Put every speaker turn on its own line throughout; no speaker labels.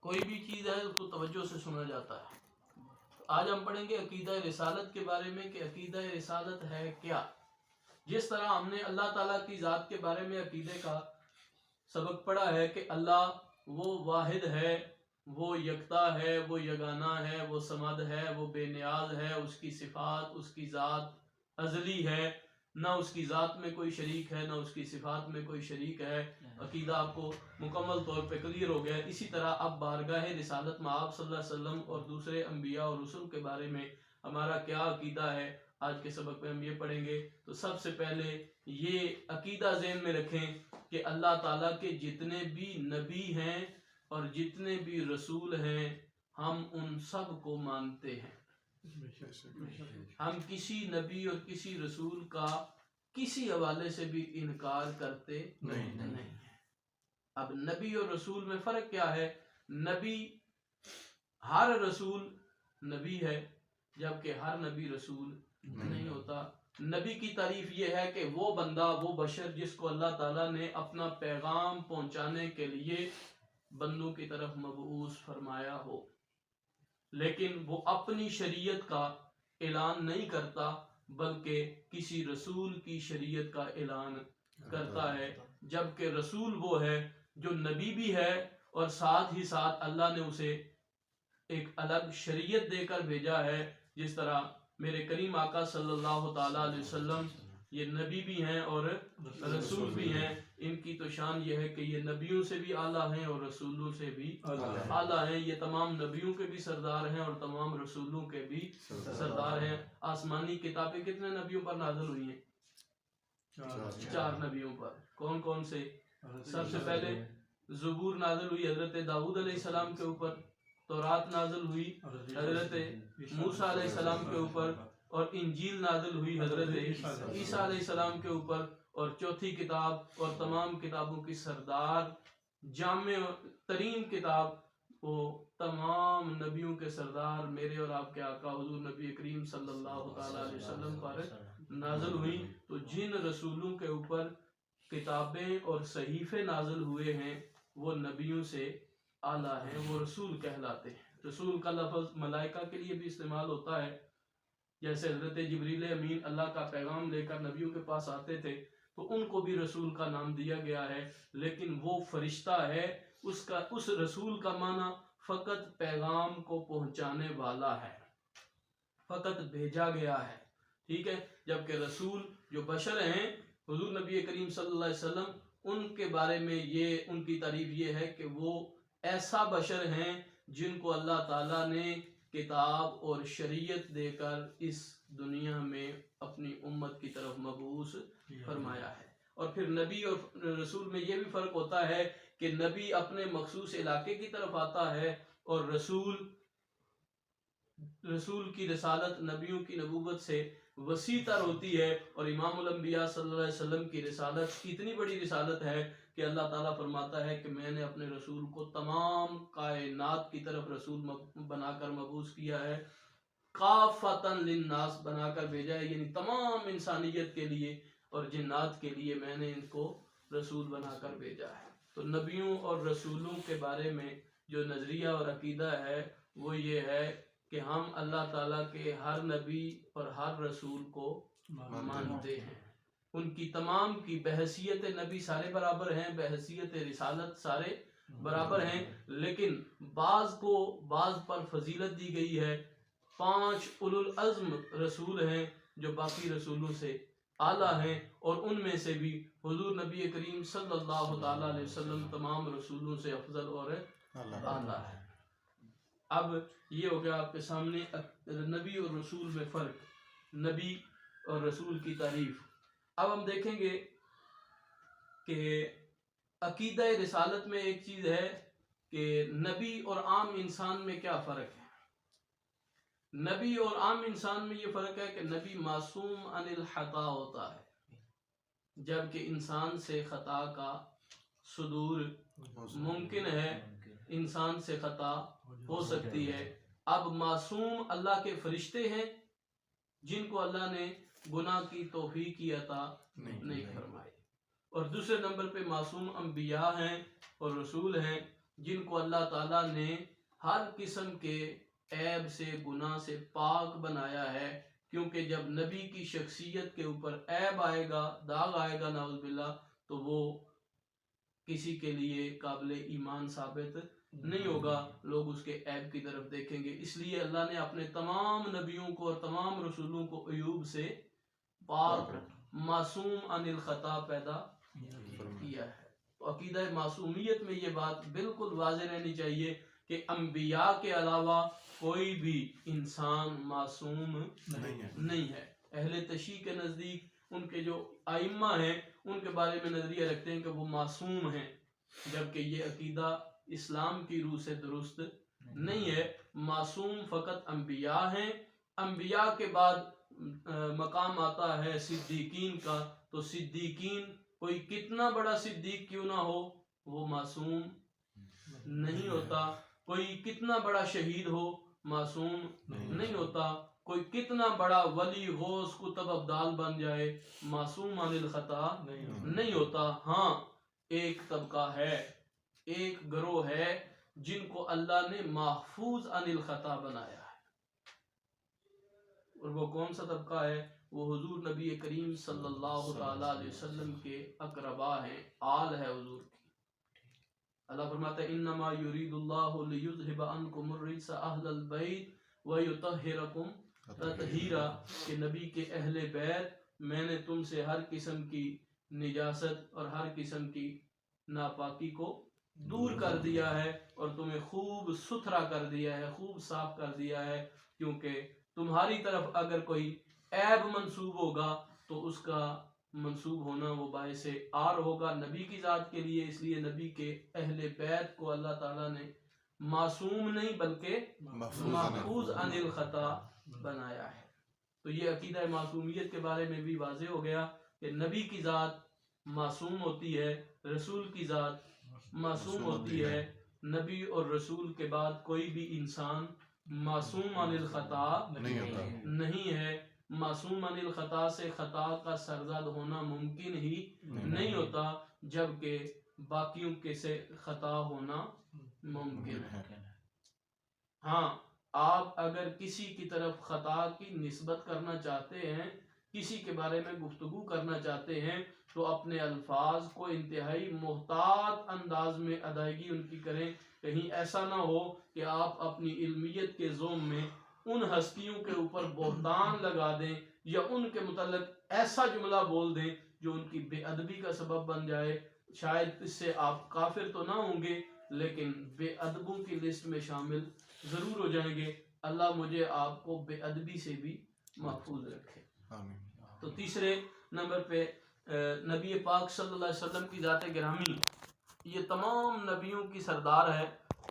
کوئی بھی چیز ہے اس کو توجہ سے سنا جاتا ہے. آج ہم پڑھیں گے عقیدہ رسالت کے بارے میں کہ عقیدہ رسالت ہے کیا. جس طرح ہم نے اللہ تعالیٰ کی ذات کے بارے میں عقیدے کا سبق پڑھا ہے کہ اللہ وہ واحد ہے، وہ یکتا ہے، وہ یگانہ ہے، وہ صمد ہے، وہ بے نیاز ہے، اس کی صفات، اس کی ذات ازلی ہے، نہ اس کی ذات میں کوئی شریک ہے، نہ اس کی صفات میں کوئی شریک ہے. عقیدہ آپ کو مکمل طور پہ کلیئر ہو گیا. اسی طرح اب بارگاہ رسالت میں آپ صلی اللہ علیہ وسلم اور دوسرے انبیاء اور رسل کے بارے میں ہمارا کیا عقیدہ ہے، آج کے سبق میں ہم یہ پڑھیں گے. تو سب سے پہلے یہ عقیدہ ذہن میں رکھیں کہ اللہ تعالیٰ کے جتنے بھی نبی ہیں اور جتنے بھی رسول ہیں ہم ان سب کو مانتے ہیں. ہم کسی نبی اور کسی رسول کا کسی حوالے سے بھی انکار کرتے نہیں ہیں. اب نبی اور رسول میں فرق کیا ہے؟ نبی، ہر رسول نبی ہے جبکہ ہر نبی رسول نہیں ہوتا. نبی کی تعریف یہ ہے کہ وہ بندہ، وہ بشر جس کو اللہ تعالیٰ نے اپنا پیغام پہنچانے کے لیے بندوں کی طرف مبعوث فرمایا ہو، لیکن وہ اپنی شریعت کا اعلان نہیں کرتا بلکہ کسی رسول کی شریعت کا اعلان کرتا ہے. جبکہ رسول وہ ہے جو نبی بھی ہے اور ساتھ ہی ساتھ اللہ نے اسے ایک الگ شریعت دے کر بھیجا ہے. جس طرح میرے کریم آقا صلی اللہ تعالیٰ علیہ وسلم یہ نبی بھی ہیں اور رسول بھی ہیں. ان کی تو شان یہ ہے کہ یہ نبیوں سے بھی اعلیٰ ہیں اور رسولوں سے بھی اعلیٰ ہیں. یہ تمام نبیوں کے بھی سردار ہیں اور تمام رسولوں کے بھی سردار ہیں. آسمانی کتابیں کتنے نبیوں پر نازل ہوئی ہیں؟ 4 نبیوں پر. کون کون سے؟ سب سے پہلے زبور نازل ہوئی حضرت داؤد علیہ السلام کے اوپر، تورات نازل ہوئی حضرت موسیٰ علیہ السلام کے اوپر، اور انجیل نازل ہوئی حضرت عیسیٰ علیہ السلام کے اوپر. اور چوتھی کتاب اور تمام کتابوں کی سردار جامع ترین کتاب، وہ تمام نبیوں کے سردار میرے اور آپ کے آقا حضور نبی کریم صلی اللہ تعالیٰ علیہ وسلم پر نازل ہوئی. تو جن رسولوں کے اوپر کتابیں اور صحیفے نازل ہوئے ہیں وہ نبیوں سے اعلیٰ ہیں، وہ رسول کہلاتے ہیں. رسول کا لفظ ملائکہ کے لیے بھی استعمال ہوتا ہے. جیسے حضرت جبریل امین اللہ کا پیغام لے کر نبیوں کے پاس آتے تھے تو ان کو بھی رسول کا نام دیا گیا ہے، لیکن وہ فرشتہ ہے. اس رسول کا معنی فقط پیغام کو پہنچانے والا ہے، فقط بھیجا گیا ہے. ٹھیک ہے. جبکہ رسول جو بشر ہیں حضور نبی کریم صلی اللہ علیہ وسلم، ان کے بارے میں ان کی تعریف یہ ہے کہ وہ ایسا بشر ہیں جن کو اللہ تعالیٰ نے کتاب اور شریعت دے کر اس دنیا میں اپنی امت کی طرف مبعوث فرمایا ہے. اور پھر نبی اور رسول میں یہ بھی فرق ہوتا ہے کہ نبی اپنے مخصوص علاقے کی طرف آتا ہے اور رسول کی رسالت نبیوں کی نبوت سے وسیع تر ہوتی ہے. اور امام الانبیاء صلی اللہ علیہ وسلم کی رسالت اتنی بڑی رسالت ہے کہ اللہ تعالیٰ فرماتا ہے کہ میں نے اپنے رسول کو تمام کائنات کی طرف رسول بنا کر مبعوث کیا ہے، کافۃً للناس بنا کر بھیجا ہے، یعنی تمام انسانیت کے لیے اور جنات کے لیے میں نے ان کو رسول بنا کر بھیجا ہے. تو نبیوں اور رسولوں کے بارے میں جو نظریہ اور عقیدہ ہے وہ یہ ہے کہ ہم اللہ تعالیٰ کے ہر نبی اور ہر رسول کو مانتے ہیں. ان کی تمام کی بحیثیت نبی سارے برابر ہیں، بحیثیت رسالت سارے برابر ہیں، لیکن بعض پر فضیلت دی گئی ہے. 5 اولو العزم رسول ہیں جو باقی رسولوں سے اعلیٰ ہیں، اور ان میں سے بھی حضور نبی کریم صلی اللہ تعالیٰ علیہ وسلم تمام رسولوں سے افضل اور اعلیٰ ہے. اب یہ ہو گیا آپ کے سامنے نبی اور رسول میں فرق، نبی اور رسول کی تعریف. اب ہم دیکھیں گے کہ عقیدہ رسالت میں ایک چیز ہے کہ نبی اور عام انسان میں کیا فرق ہے. نبی اور عام انسان میں یہ فرق ہے کہ نبی معصوم عن الخطا ہوتا ہے، جبکہ انسان سے خطا کا صدور ممکن ہے، انسان سے خطا ہو سکتی ہے. اب معصوم اللہ کے فرشتے ہیں جن کو اللہ نے گناہ کی توفیق کی عطا نہیں فرمائی. اور دوسرے نمبر پہ معصوم انبیاء ہیں اور رسول ہیں جن کو اللہ تعالیٰ نے ہر قسم کے عیب سے گناہ سے پاک بنایا ہے، کیونکہ جب نبی کی شخصیت کے اوپر عیب آئے گا، داغ آئے گا نعوذ باللہ، تو وہ کسی کے لیے قابل ایمان ثابت نہیں ہوگا، لوگ اس کے عیب کی طرف دیکھیں گے۔ اس لیے اللہ نے اپنے تمام نبیوں کو اور تمام رسولوں کو عیوب سے پاک معصوم عن الخطا پیدا کیا ہے۔ تو عقیدہ معصومیت میں یہ بات بالکل واضح رہنی چاہیے کہ انبیاء کے علاوہ کوئی بھی انسان معصوم نہیں ہے۔ اہل تشیع کے نزدیک ان کے جو ائمہ ہیں ان کے بارے میں نظریہ رکھتے ہیں کہ وہ معصوم ہیں، جبکہ یہ عقیدہ اسلام کی روح سے درست نہیں ہے۔ معصوم فقط انبیاء ہیں، انبیاء کے بعد مقام آتا ہے صدیقین کا، تو صدیقین کوئی کتنا بڑا صدیق کیوں نہ ہو وہ معصوم نہیں ہوتا، کوئی کتنا بڑا شہید ہو معصوم نہیں ہوتا، کوئی کتنا بڑا ولی غوث قطب ابدال بن جائے معصوم عن الخطا نہیں ہوتا۔ ہاں ایک طبقہ ہے، ایک گروہ ہے جن کو اللہ نے محفوظ عن الخطا بنایا ہے، اور وہ کون سا طبقہ ہے؟ وہ حضور نبی کریم صلی اللہ تعالی علیہ وسلم کے اقربا ہیں، آل ہے حضور کی۔ اللہ فرماتا ہے انما یرید اللہ لیذھب عنکم الرجس اہل البیت ویطہرکم تطہیرا، کہ نبی کے اہل بیت میں نے تم سے ہر قسم کی نجاست اور ہر قسم کی ناپاکی کو دور کر دیا ہے اور تمہیں خوب ستھرا کر دیا ہے، خوب صاف کر دیا ہے، کیونکہ تمہاری طرف اگر کوئی عیب منسوب ہوگا تو اس کا منسوب ہونا وہ باعث عار ہوگا نبی کی ذات کے لیے۔ اس لیے نبی کے اہل بیت کو اللہ تعالیٰ نے معصوم نہیں بلکہ محفوظ عن الخطا بنایا ہے۔ تو یہ عقیدہ معصومیت کے بارے میں بھی واضح ہو گیا کہ نبی کی ذات معصوم ہوتی ہے، رسول کی ذات معصوم ہوتی ہے، نبی اور رسول کے بعد کوئی بھی انسان معصوم عن الخطا نہیں ہے۔ معصوم عن الخطا سے خطا کا سرزد ہونا ممکن ہی نہیں ہوتا، جبکہ باقیوں کے سے خطا ہونا ممکن ہے۔ ہاں آپ اگر کسی کی طرف خطا کی نسبت کرنا چاہتے ہیں، کسی کے بارے میں گفتگو کرنا چاہتے ہیں، تو اپنے الفاظ کو انتہائی محتاط انداز میں ادائیگی ان کی کریں، کہیں ایسا نہ ہو کہ آپ اپنی علمیت کے زوم میں ان ہستیوں کے اوپر بہتان لگا دیں یا ان کے متعلق ایسا جملہ بول دیں جو ان کی بے ادبی کا سبب بن جائے۔ شاید اس سے آپ کافر تو نہ ہوں گے لیکن بے ادبوں کی لسٹ میں شامل ضرور ہو جائیں گے۔ اللہ مجھے آپ کو بے ادبی سے بھی محفوظ رکھے۔ تو تیسرے نمبر پہ نبی پاک صلی اللہ علیہ وسلم کی ذات گرامی یہ تمام نبیوں کی سردار ہے،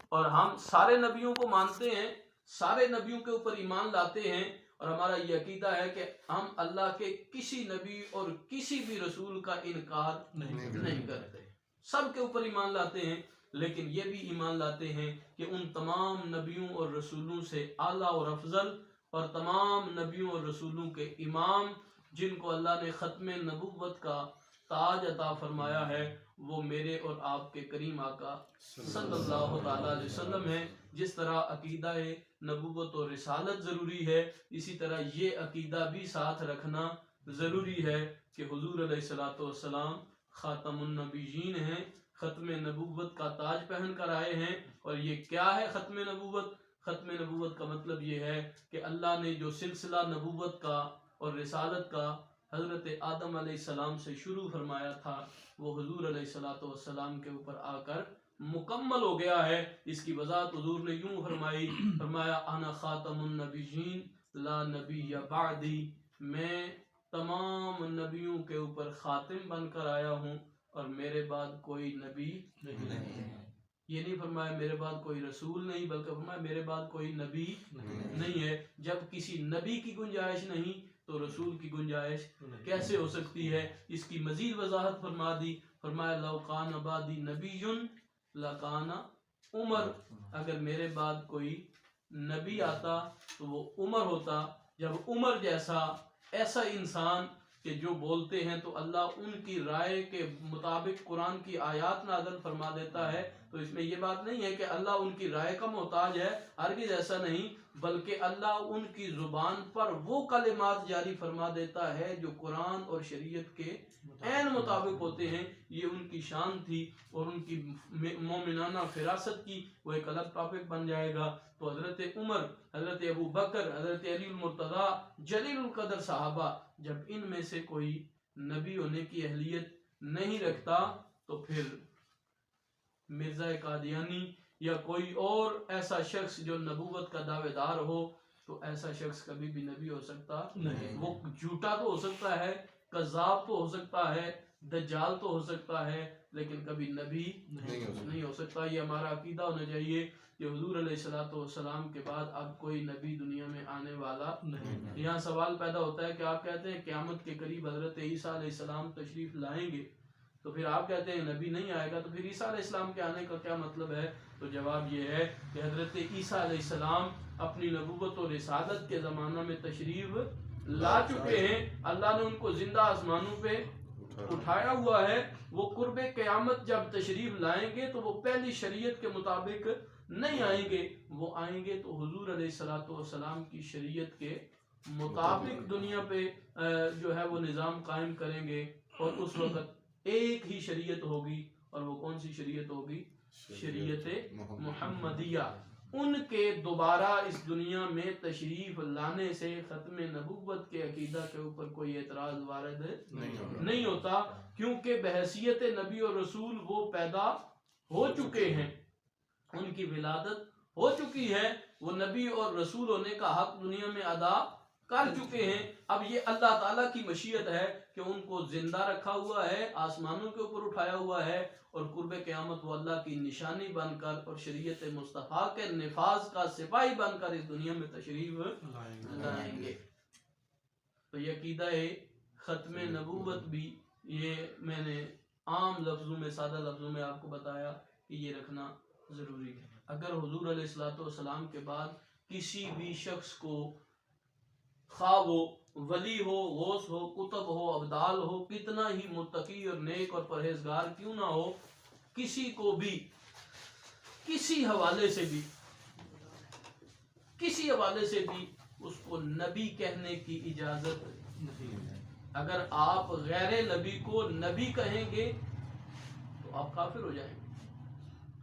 اور ہم سارے نبیوں کو مانتے ہیں، سارے نبیوں کے اوپر ایمان لاتے ہیں، اور ہمارا یہ عقیدہ ہے کہ ہم اللہ کے کسی نبی اور کسی بھی رسول کا انکار نہیں کرتے، سب کے اوپر ایمان لاتے ہیں، لیکن یہ بھی ایمان لاتے ہیں کہ ان تمام نبیوں اور رسولوں سے اعلیٰ اور افضل اور تمام نبیوں اور رسولوں کے امام جن کو اللہ نے ختم نبوت کا تاج عطا فرمایا ہے وہ میرے اور آپ کے کریم آقا صلی اللہ تعالی علیہ وسلم ہے۔ جس طرح عقیدہ نبوت اور رسالت ضروری ہے، اسی طرح یہ عقیدہ بھی ساتھ رکھنا ضروری ہے کہ حضور علیہ السلام خاتم النبیین ہیں، ختم نبوت کا تاج پہن کر آئے ہیں۔ اور یہ کیا ہے ختم نبوت؟ ختم نبوت کا مطلب یہ ہے کہ اللہ نے جو سلسلہ نبوت کا اور رسالت کا حضرت آدم علیہ السلام سے شروع فرمایا تھا وہ حضور علیہ السلام کے اوپر آ کر مکمل ہو گیا ہے۔ اس کی وضاحت حضور نے یوں فرمایا انا خاتم النبیین لا نبی بعدی، میں تمام نبیوں کے اوپر خاتم بن کر آیا ہوں اور میرے بعد کوئی نبی نہیں ہے۔ یہ نہیں فرمایا میرے بعد کوئی رسول نہیں، بلکہ فرمایا میرے بعد کوئی نبی نہیں ہے۔ جب کسی نبی کی گنجائش نہیں تو رسول کی گنجائش کیسے ہو سکتی ہے؟ اس کی مزید وضاحت فرما دی، فرمایا لو کان بعدی نبی لکان عمر، اگر میرے بعد کوئی نبی آتا تو وہ عمر ہوتا۔ جب عمر جیسا ایسا انسان کہ جو بولتے ہیں تو اللہ ان کی رائے کے مطابق قرآن کی آیات نازل فرما دیتا ہے، تو تو اس میں یہ بات نہیں ہے کہ اللہ ان کی رائے کا محتاج ہے، ہرگز ایسا نہیں، بلکہ اللہ ان کی زبان پر وہ کلمات جاری فرما دیتا ہے جو قرآن اور شریعت کے عین مطابق ہوتے ہیں. یہ ان کی شان تھی اور ان کی مومنانہ فراست کی وہ ایک الگ ٹاپک بن جائے گا. تو حضرت عمر، حضرت ابو بکر، حضرت علی المرتضیٰ، جلیل القدر صحابہ، جب ان میں سے کوئی نبی ہونے کی اہلیت نہیں رکھتا تو پھر مرزا قادیانی یا کوئی اور ایسا شخص جو نبوت کا دعوے دار ہو، تو ایسا شخص کبھی بھی نبی ہو سکتا نہیں. وہ جھوٹا تو ہو سکتا ہے، کذاب تو ہو سکتا ہے، دجال تو ہو سکتا ہے، لیکن کبھی نبی نہیں ہو سکتا. یہ ہمارا عقیدہ ہونا چاہیے کہ حضور علیہ السلام کے بعد اب کوئی نبی دنیا میں آنے والا نہیں. یہاں سوال پیدا ہوتا ہے کہ آپ کہتے ہیں قیامت کے قریب حضرت عیسیٰ علیہ السلام تشریف لائیں گے، تو پھر آپ کہتے ہیں نبی نہیں آئے گا، تو پھر عیسیٰ علیہ السلام کے آنے کا کیا مطلب ہے؟ تو جواب یہ ہے کہ حضرت عیسیٰ علیہ السلام اپنی نبوت و رسالت کے زمانہ میں تشریف لا چکے ہیں. اللہ نے ان کو زندہ آسمانوں پہ اٹھایا ہوا ہے. وہ قرب قیامت جب تشریف لائیں گے تو وہ پہلی شریعت کے مطابق نہیں آئیں گے، وہ آئیں گے تو حضور علیہ السلام کی شریعت کے مطابق دنیا پہ جو ہے وہ نظام قائم کریں گے. اور اس وقت ایک ہی شریعت ہوگی، اور وہ کون سی شریعت ہوگی؟ شریعت محمدیہ. ان کے دوبارہ اس دنیا میں تشریف لانے سے ختم نبوت کے عقیدہ کے اوپر کوئی اعتراض وارد نہیں ہوتا، کیونکہ بحیثیت نبی اور رسول وہ پیدا ہو چکے ہیں، ان کی ولادت ہو چکی ہے، وہ نبی اور رسول ہونے کا حق دنیا میں ادا کر چکے ہیں. اب یہ اللہ تعالیٰ کی مشیت ہے کہ ان کو زندہ رکھا ہوا ہے، آسمانوں کے اوپر اٹھایا ہوا ہے، اور قرب قیامت وہ اللہ کی نشانی بن کر اور شریعت مصطفیٰ کے نفاذ کا سپاہی بن کر اس دنیا میں تشریف لائیں گے. تو یہ عقیدہ ختم نبوت بھی، یہ میں نے عام لفظوں میں، سادہ لفظوں میں آپ کو بتایا کہ یہ رکھنا ضروری ہے. اگر حضور علیہ السلام کے بعد کسی بھی شخص کو، خواہ وہ ولی ہو، غوث ہو، کتب ہو، ابدال ہو، کتنا ہی متقی اور نیک اور پرہیزگار کیوں نہ ہو، کسی کو بھی کسی حوالے سے بھی اس کو نبی کہنے کی اجازت نہیں ہے. اگر آپ غیر نبی کو نبی کہیں گے تو آپ کافر ہو جائیں گے،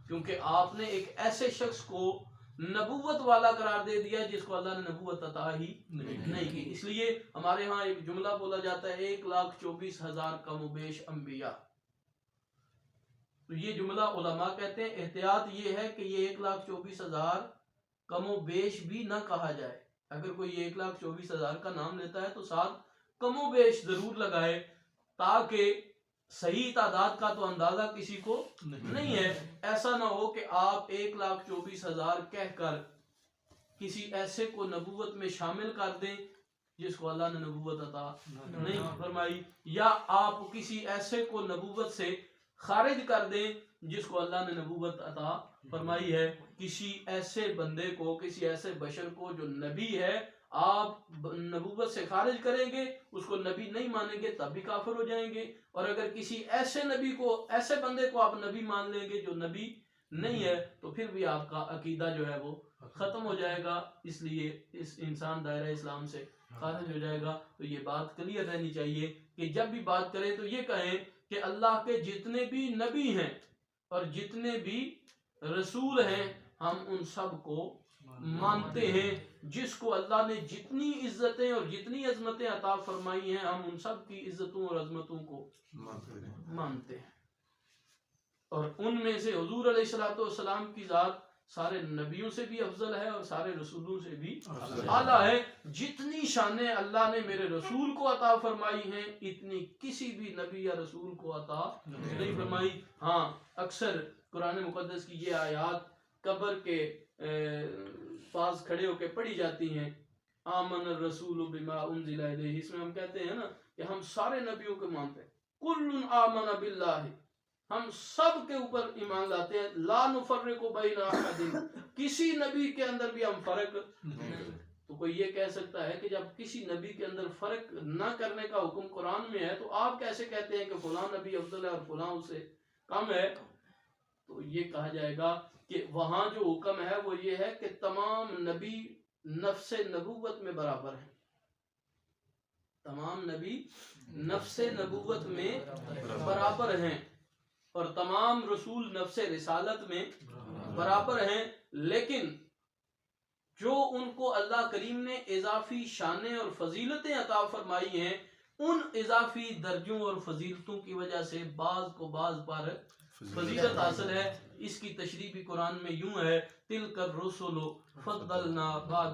کیونکہ آپ نے ایک ایسے شخص کو نبوت والا قرار دے دیا جس کو اللہ نے نبوت عطا ہی نہیں کی. اس لیے ہمارے ہاں ایک جملہ بولا جاتا ہے 1,24,000 کم و بیش انبیاء. تو یہ جملہ علماء کہتے ہیں احتیاط یہ ہے کہ یہ 1,24,000 کم و بیش بھی نہ کہا جائے. اگر کوئی 1,24,000 کا نام لیتا ہے تو ساتھ کم و بیش ضرور لگائے، تاکہ صحیح تعداد کا تو اندازہ کسی کو نہیں ہے. ایسا نہ ہو کہ آپ 1,24,000 کہہ کر کسی ایسے کو نبوت میں شامل کر دیں جس کو اللہ نے نبوت عطا نہیں فرمائی، یا آپ کسی ایسے کو نبوت سے خارج کر دیں جس کو اللہ نے نبوت عطا فرمائی ہے. کسی ایسے بندے کو، کسی ایسے بشر کو جو نبی ہے، آپ نبوت سے خارج کریں گے، اس کو نبی نہیں مانیں گے، تب بھی کافر ہو جائیں گے. اور اگر کسی ایسے نبی کو، ایسے بندے کو آپ نبی مان لیں گے جو نبی نہیں ہے، تو پھر بھی آپ کا عقیدہ جو ہے وہ ختم ہو جائے گا. اس لیے اس انسان دائرہ اسلام سے خارج ہو جائے گا. تو یہ بات کلیئر رہنی چاہیے کہ جب بھی بات کریں تو یہ کہیں کہ اللہ کے جتنے بھی نبی ہیں اور جتنے بھی رسول ہیں، ہم ان سب کو مانتے ہیں. جس کو اللہ نے جتنی عزتیں اور جتنی عظمتیں عطا فرمائی ہیں، ہم ان سب کی عزتوں اور عظمتوں کو مانتے ہیں. اور ان میں سے حضور علیہ السلام کی ذات سارے نبیوں سے بھی افضل ہے اور سارے رسولوں سے بھی اعلیٰ ہے. جتنی شانیں اللہ نے میرے رسول کو عطا فرمائی ہیں، اتنی کسی بھی نبی یا رسول کو عطا نہیں فرمائی. ہاں، اکثر قرآن مقدس کی یہ آیات قبر کے پاس کھڑے ہو کے پڑھی جاتی ہیں، آمن الرسول بما انزل الیہ. اس میں ہم کہتے ہیں نا کہ ہم سارے نبیوں کو مانتے ہیں. کل آمن باللہ، ہم سب کے اوپر ایمان لاتے ہیں. لا نفرق بین احد، کسی نبی کے اندر بھی ہم فرق نہیں. تو کوئی یہ کہہ سکتا ہے کہ جب کسی نبی کے اندر فرق نہ کرنے کا حکم قرآن میں ہے، تو آپ کیسے کہتے ہیں کہ فلاں نبی افضل ہے اور فلاں اس سے کم ہے؟ تو یہ کہا جائے گا کہ وہاں جو حکم ہے وہ یہ ہے کہ تمام نبی نفس نبوت میں برابر ہیں، تمام نبی نفس نبوت میں برابر ہیں، اور تمام رسول نفس رسالت میں برابر ہیں، لیکن جو ان کو اللہ کریم نے اضافی شانیں اور فضیلتیں عطا فرمائی ہیں، ان اضافی درجوں اور فضیلتوں کی وجہ سے بعض کو بعض پر فضیلت حاصل ہے۔ اس کی تشریح بھی قرآن میں یوں ہے، تِلْکَ الرُّسُلُ فَضَّلْنَا بَعْضَ